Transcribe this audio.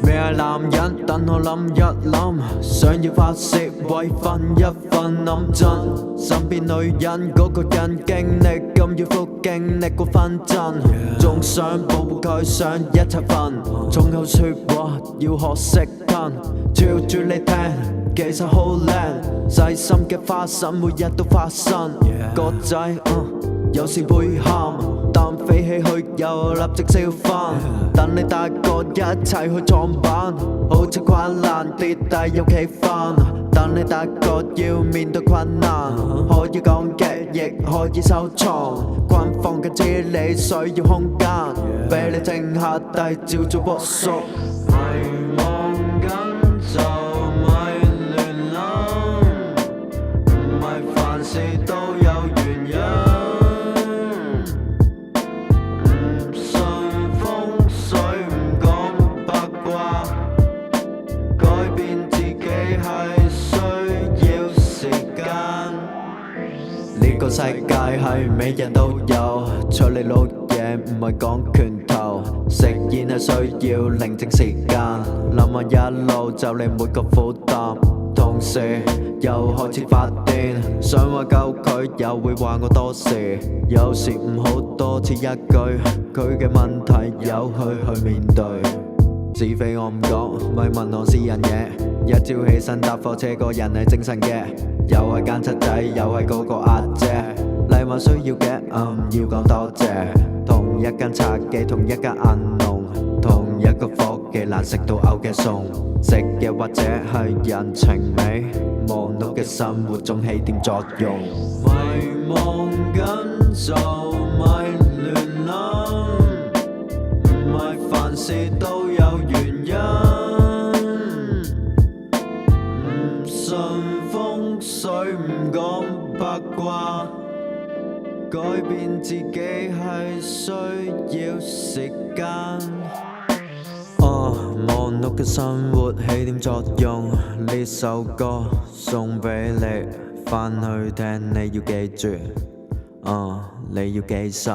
未係男人，等我諗一諗，想要發泄，為瞓一瞓諗真。身邊女人嗰個人經歷咁要復經歷過紛爭，仲想保護佢，想一齊瞓。重口説話要學識吞，照住你聽，其實好靚。細心嘅花生每日都發生，個仔有時會喊，但飛起去又立即笑翻。等你大個一齊去撞板，好似困難跌低又企返。等你大個要面對困難，可以講嘅亦可以收藏。困放嘅智力需要空間，俾你靜下低照做樸素。迷茫緊就咪亂諗，唔係凡事都有原因。呢個世界係每人都有，出嚟撈嘢唔係講拳頭，食煙係需要寧靜時間，諗下一路就你每個負擔，同時又開始發癲，想話救佢又會話我多事，有時唔好多此一句，佢嘅問題由佢去面對，是非我唔講，咪問我私人嘢。一朝起身搭火車，個人係精神嘅，又係奸七仔，又係嗰個阿姐。禮物需要嘅，要講多謝。同一間茶記，同一間銀龍，同一個伙計難食到嘔嘅餸，食嘅或者係人情味，忙碌嘅生活仲起點作用。迷茫緊就咪亂諗，唔係凡事都有原因。信風水唔講八卦，改變自己係需要時間。忙碌嘅生活起點作用，呢首歌送俾你，返去聽你要記住，你要記實。